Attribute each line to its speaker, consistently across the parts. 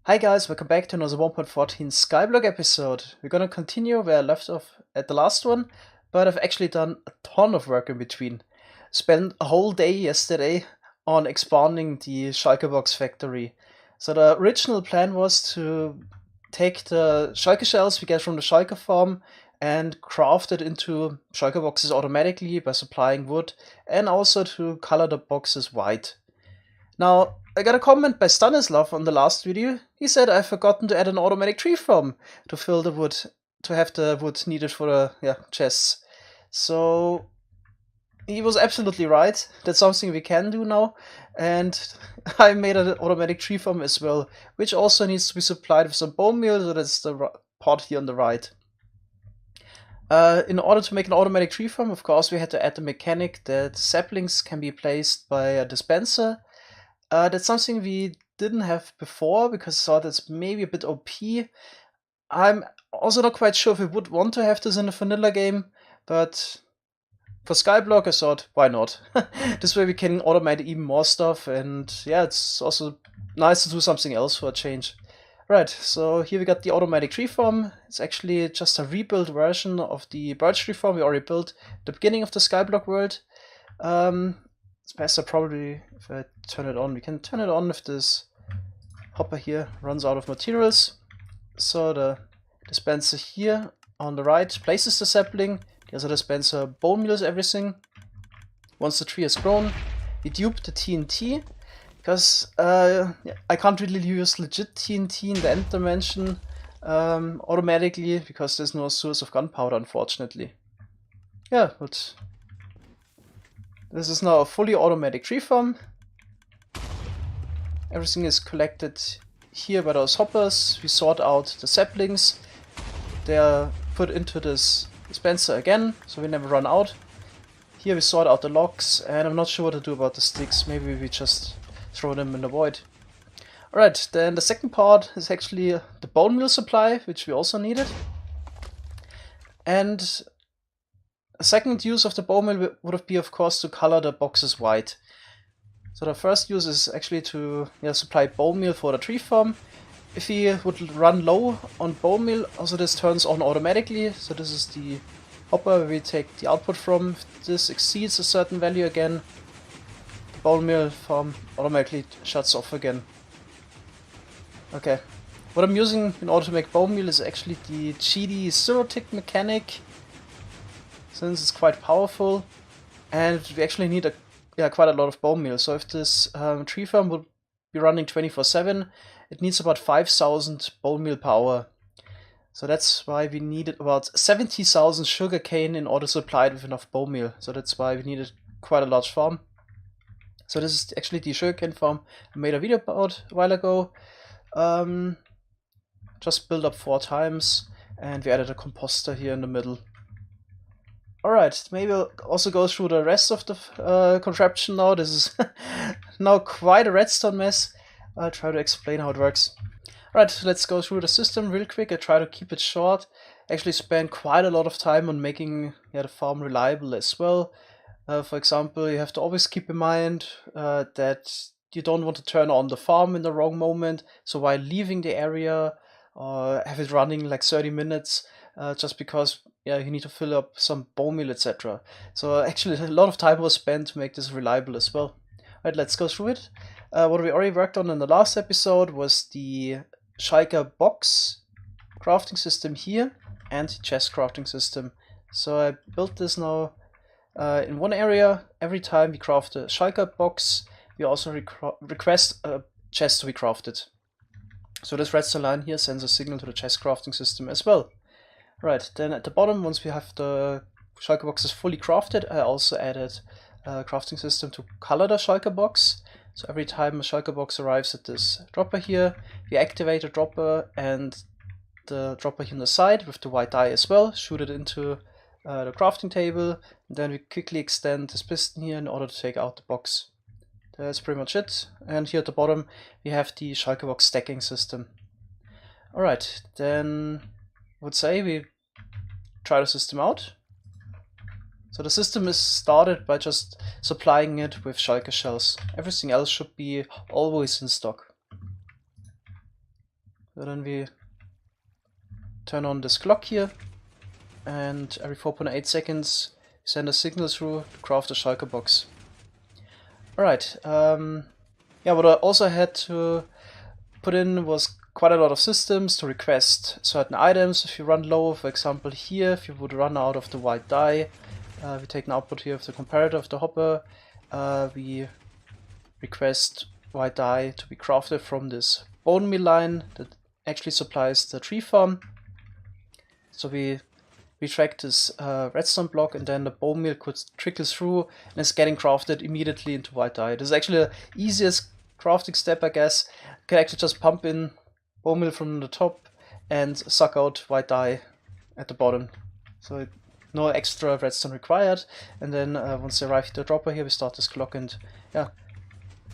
Speaker 1: Hi guys, welcome back to another 1.14 Skyblock episode. We're gonna continue where I left off at the last one, but I've actually done a ton of work in between. Spent a whole day yesterday on expanding the Shulker box factory. So the original plan was to take the Shulker shells we get from the Shulker farm and craft it into Shulker boxes automatically by supplying wood, and also to color the boxes white. Now, I got a comment by Stanislav on the last video. He said I've forgotten to add an automatic tree farm to fill the wood, to have the wood needed for the chests. So he was absolutely right. That's something we can do now. And I made an automatic tree farm as well, which also needs to be supplied with some bone meal, so that's the part here on the right. In order to make an automatic tree farm, of course, we had to add the mechanic that saplings can be placed by a dispenser. That's something we didn't have before because I thought it's maybe a bit OP. I'm also not quite sure if we would want to have this in a vanilla game, but for Skyblock I thought, why not? This way we can automate even more stuff, and yeah, it's also nice to do something else for a change. Right, so here we got the automatic tree farm. It's actually just a rebuilt version of the birch tree farm we already built at the beginning of the Skyblock world. It's best probably if I turn it on. We can turn it on if this hopper here runs out of materials. So the dispenser here on the right places the sapling. The other dispenser bone meals everything. Once the tree has grown, we dupe the TNT, because I can't really use legit TNT in the end dimension automatically, because there's no source of gunpowder, unfortunately. Yeah, but this is now a fully automatic tree farm. Everything is collected here by those hoppers. We sort out the saplings. They are put into this dispenser again, so we never run out. Here we sort out the logs, and I'm not sure what to do about the sticks. Maybe we just throw them in the void. Alright, then the second part is actually the bone meal supply, which we also needed. And a second use of the bone meal would be, of course, to color the boxes white. So the first use is actually to supply bone meal for the tree farm. If we would run low on bone meal, also this turns on automatically. So this is the hopper where we take the output from. If this exceeds a certain value again, the bone meal farm automatically shuts off again. Okay, what I'm using in order to make bone meal is actually the GD zero tick mechanic, since it's quite powerful, and we actually need quite a lot of bone meal. So if this tree farm would be running 24/7, it needs about 5,000 bone meal per hour. So that's why we needed about 70,000 sugar cane in order to supply it with enough bone meal. So that's why we needed quite a large farm. So this is actually the sugar cane farm I made a video about a while ago. Just built up 4 times, and we added a composter here in the middle. Alright, maybe I'll also go through the rest of the contraption now. This is now quite a redstone mess. I'll try to explain how it works. Alright, let's go through the system real quick. I try to keep it short. Actually spend quite a lot of time on making the farm reliable as well. For example, you have to always keep in mind that you don't want to turn on the farm in the wrong moment. So while leaving the area, or have it running like 30 minutes, just because you need to fill up some bone meal, etc. So actually a lot of time was spent to make this reliable as well. Alright, let's go through it. What we already worked on in the last episode was the Shulker box crafting system here and the chest crafting system. So I built this now in one area. Every time we craft a Shulker box, we also request a chest to be crafted. So this redstone line here sends a signal to the chest crafting system as well. Right, then at the bottom, once we have the Shulker boxes fully crafted, I also added a crafting system to color the Shulker box. So every time a Shulker box arrives at this dropper here, we activate the dropper and the dropper here on the side with the white dye as well, shoot it into the crafting table, and then we quickly extend this piston here in order to take out the box. That's pretty much it. And here at the bottom we have the Shulker box stacking system. Alright, then I would say we try the system out. So the system is started by just supplying it with Shulker shells. Everything else should be always in stock. So then we turn on this clock here, and every 4.8 seconds send a signal through to craft a shulker box. Alright, yeah, what I also had to put in was quite a lot of systems to request certain items if you run low. For example, here, if you would run out of the white dye, we take an output here of the comparator of the hopper. We request white dye to be crafted from this bone meal line that actually supplies the tree farm. So we track this redstone block, and then the bone meal could trickle through and is getting crafted immediately into white dye. This is actually the easiest crafting step, I guess. You can actually just pump in bone meal from the top and suck out white dye at the bottom. So no extra redstone required. And then once they arrive at the dropper here, we start this clock and yeah,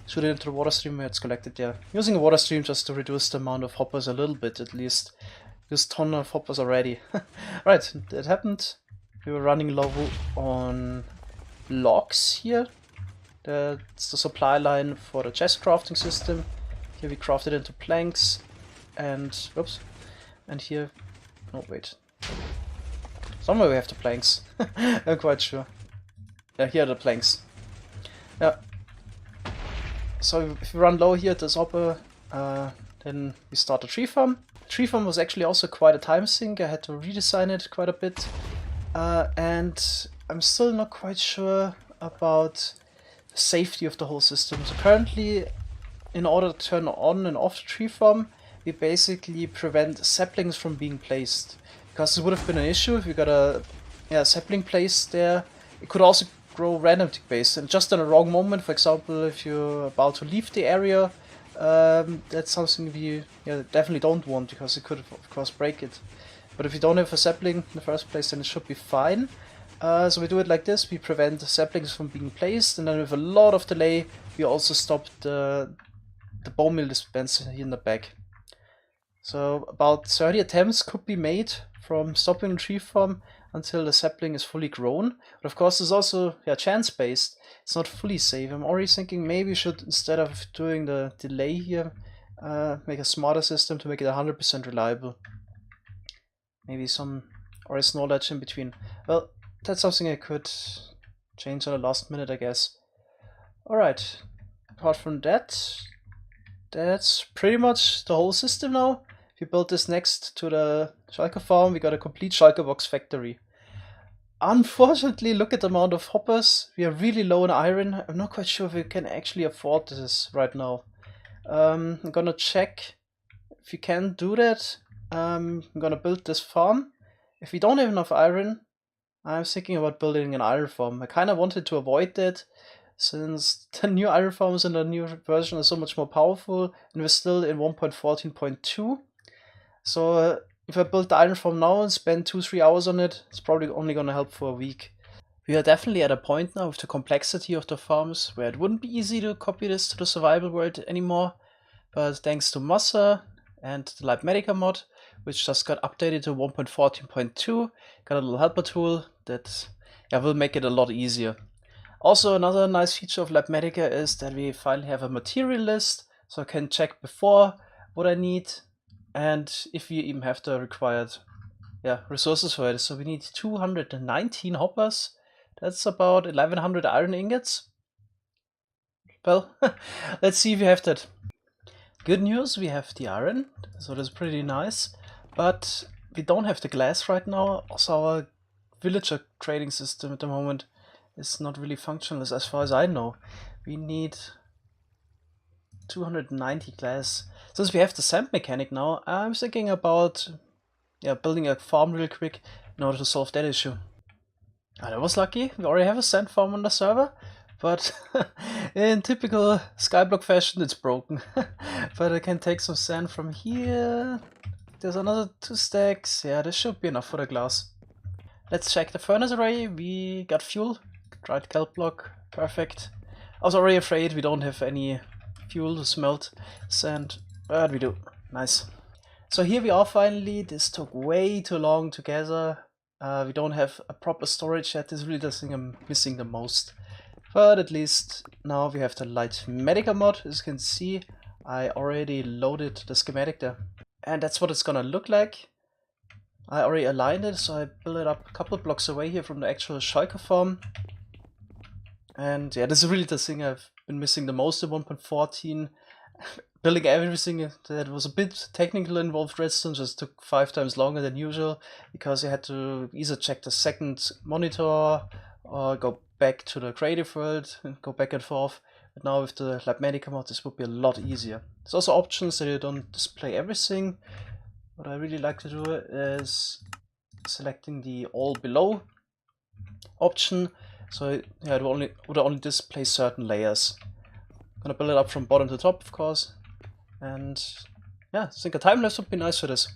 Speaker 1: shoot it into the water stream where it's collected there. Using a water stream just to reduce the amount of hoppers a little bit at least. This ton of hoppers already. Right, that happened. We were running low on logs here. That's the supply line for the chest crafting system. Here we crafted into planks and whoops. And here, oh wait. Somewhere we have the planks. I'm quite sure. Yeah, here are the planks. Yeah. So if we run low here at this hopper, then we start a tree farm. Tree farm was actually also quite a time sink. I had to redesign it quite a bit, and I'm still not quite sure about the safety of the whole system. So currently, in order to turn on and off the tree farm, we basically prevent saplings from being placed, because it would have been an issue if you got a sapling placed there. It could also grow randomly based, and just in a wrong moment, for example, if you're about to leave the area. That's something we definitely don't want, because it could of course break it. But if you don't have a sapling in the first place, then it should be fine. So we do it like this: we prevent the saplings from being placed, and then with a lot of delay we also stop the bone meal dispenser here in the back. So about 30 attempts could be made from stopping the tree farm until the sapling is fully grown. But of course it's also chance based. It's not fully safe. I'm already thinking maybe we should, instead of doing the delay here, make a smarter system to make it 100% reliable. Maybe some OS knowledge in between. Well, that's something I could change on the last minute, I guess. Alright, apart from that, that's pretty much the whole system now. If you build this next to the shulker farm, we got a complete shulker box factory. Unfortunately, look at the amount of hoppers. We are really low on iron. I'm not quite sure if we can actually afford this right now. I'm gonna check if we can do that. I'm gonna build this farm. If we don't have enough iron, I'm thinking about building an iron farm. I kind of wanted to avoid that, since the new iron farms in the new version are so much more powerful, and we're still in 1.14.2. So if I build the iron farm now and spend 2-3 hours on it, it's probably only gonna help for a week. We are definitely at a point now with the complexity of the farms where it wouldn't be easy to copy this to the survival world anymore. But thanks to Massa and the Livematica mod, which just got updated to 1.14.2, got a little helper tool that will make it a lot easier. Also, another nice feature of Livematica is that we finally have a material list, so I can check before what I need, and if we even have the required resources for it. So we need 219 hoppers. That's about 1100 iron ingots. Well, let's see if we have that. Good news, we have the iron, so that's pretty nice. But we don't have the glass right now. Also, our villager trading system at the moment is not really functional as far as I know. We need 290 glass. Since we have the sand mechanic now, I'm thinking about building a farm real quick in order to solve that issue. That was lucky. We already have a sand farm on the server, but in typical Skyblock fashion, it's broken. But I can take some sand from here. There's another 2 stacks. Yeah, this should be enough for the glass. Let's check the furnace array. We got fuel, dried kelp block, perfect. I was already afraid we don't have any fuel to smelt sand, but we do. Nice. So here we are finally. This took way too long to gather. We don't have a proper storage yet. This is really the thing I'm missing the most. But at least now we have the Litematica mod. As you can see, I already loaded the schematic there. And that's what it's gonna look like. I already aligned it, so I built it up a couple of blocks away here from the actual Shulker farm. And yeah, this is really the thing I've been missing the most in 1.14. Building everything that was a bit technical involved redstone just took 5 times longer than usual, because you had to either check the second monitor or go back to the creative world and go back and forth. But now with the Livematica mod, this would be a lot easier. There's also options that you don't display everything. What I really like to do is selecting the all below option. So yeah, it would only display certain layers. I'm gonna build it up from bottom to top, of course. And yeah, I think a time lapse would be nice for this.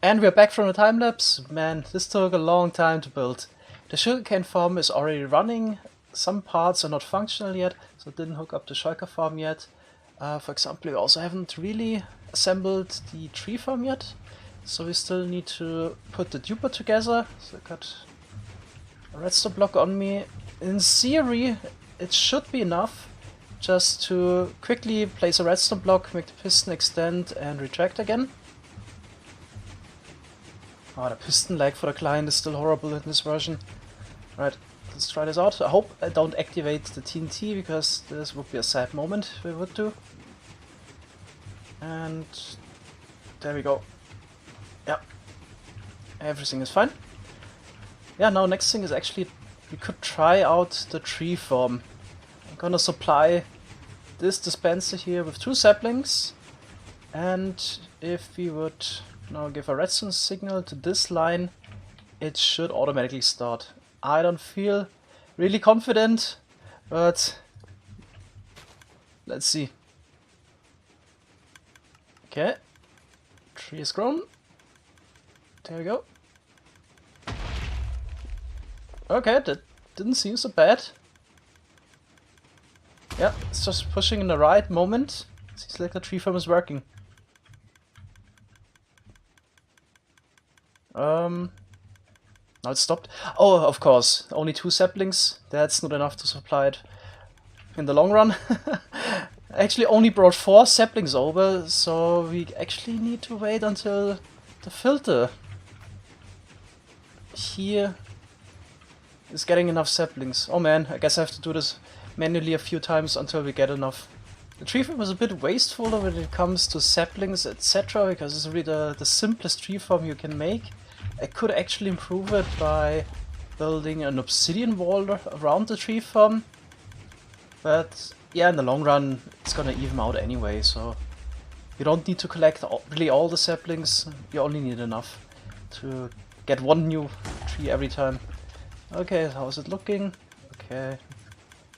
Speaker 1: And we're back from the time lapse. Man, this took a long time to build. The sugarcane farm is already running. Some parts are not functional yet, so it didn't hook up the Shulker farm yet. For example, we also haven't really assembled the tree farm yet, so we still need to put the duper together. So I got a redstone block on me. In theory, it should be enough just to quickly place a redstone block, make the piston extend and retract again. Oh, the piston lag for the client is still horrible in this version. Right, let's try this out. I hope I don't activate the TNT, because this would be a sad moment if we would do. And there we go. Yeah, everything is fine. Yeah, now next thing is actually we could try out the tree farm. I'm gonna supply this dispenser here with 2 saplings, and if we would now give a redstone signal to this line, it should automatically start. I don't feel really confident, but let's see. Okay, tree is grown. There we go. Okay, that didn't seem so bad. Yeah, it's just pushing in the right moment. Seems like the tree farm is working. Now it stopped. Oh, of course, only 2 saplings. That's not enough to supply it in the long run. I actually only brought 4 saplings over, so we actually need to wait until the filter here is getting enough saplings. Oh man, I guess I have to do this manually a few times until we get enough. The tree farm was a bit wasteful when it comes to saplings, etc., because it's really the simplest tree farm you can make. I could actually improve it by building an obsidian wall around the tree farm, but yeah, in the long run it's gonna even out anyway, so you don't need to collect really all the saplings, you only need enough to get 1 new tree every time. Okay, how is it looking? Okay,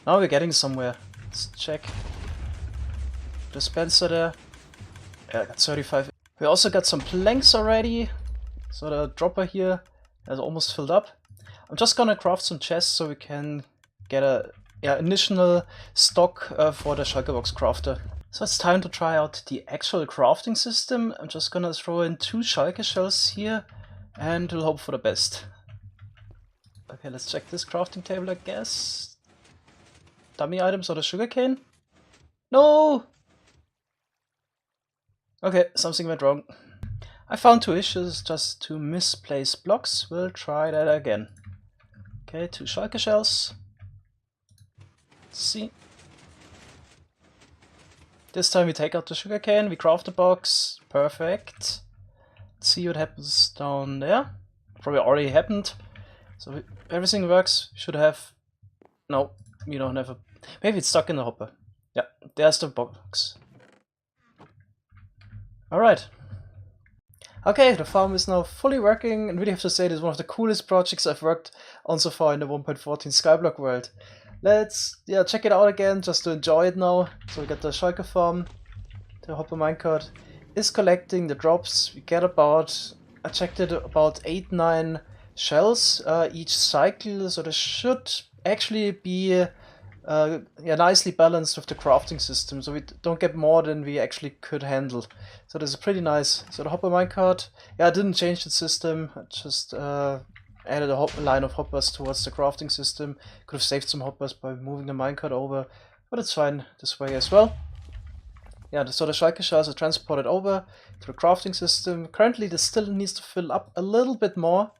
Speaker 1: now we're getting somewhere. Let's check. Dispenser there. Yeah, I got 35. We also got some planks already. So the dropper here has almost filled up. I'm just gonna craft some chests so we can get a initial stock for the Shulker box crafter. So it's time to try out the actual crafting system. I'm just gonna throw in 2 Shulker shells here and we'll hope for the best. Okay, let's check this crafting table, I guess. Dummy items or the sugarcane? No! Okay, something went wrong. I found 2 issues, just 2 misplaced blocks. We'll try that again. Okay, 2 Shulker shells. Let's see. This time we take out the sugarcane, we craft the box. Perfect. Let's see what happens down there. Probably already happened. So everything works. We should have... No, we don't have a... Maybe it's stuck in the hopper. Yeah, there's the box. Alright. Okay, the farm is now fully working, and really have to say this is one of the coolest projects I've worked on so far in the 1.14 Skyblock world. Let's check it out again, just to enjoy it now. So we got the Shulker farm, the hopper minecart is collecting the drops. We get about, I checked it, about 8-9 shells each cycle, so this should actually be nicely balanced with the crafting system, so we don't get more than we actually could handle. So this is pretty nice. So the hopper minecart, I didn't change the system, I just added a line of hoppers towards the crafting system. Could have saved some hoppers by moving the minecart over, but it's fine this way as well. Yeah, so the Shulker shells are transported over to the crafting system. Currently this still needs to fill up a little bit more,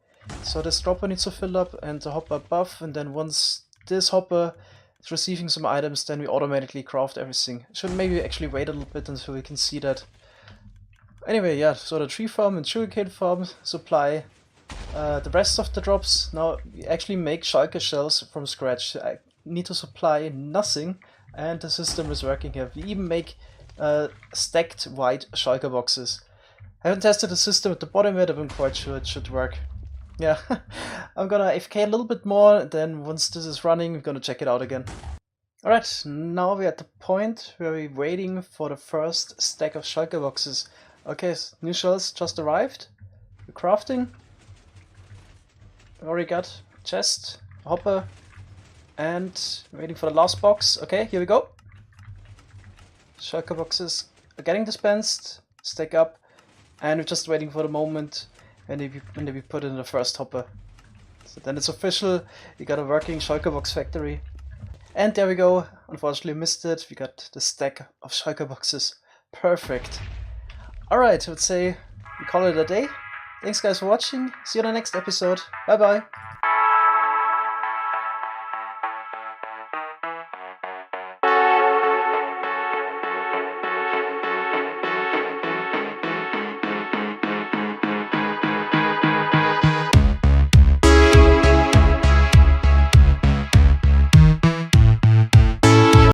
Speaker 1: so this dropper needs to fill up and the hopper above, and then once this hopper is receiving some items, then we automatically craft everything. Should maybe actually wait a little bit until we can see that. Anyway, yeah, so the tree farm and sugarcane farm supply the rest of the drops. Now we actually make Shulker shells from scratch. I need to supply nothing, and the system is working here. We even make stacked white Shulker boxes. I haven't tested the system at the bottom yet, I'm quite sure it should work. Yeah, I'm gonna AFK a little bit more, then once this is running, we're gonna check it out again. Alright, now we're at the point where we're waiting for the first stack of Shulker boxes. Okay, new shells just arrived. crafting. We already got chest, hopper, and waiting for the last box. Okay, here we go. Shulker boxes are getting dispensed, stack up, and we're just waiting for the moment when they be put in the first hopper. So then it's official, we got a working Shulker box factory. And there we go, unfortunately missed it, we got the stack of Shulker boxes. Perfect. Alright, I would say we call it a day. Thanks guys for watching, see you in the next episode, bye bye!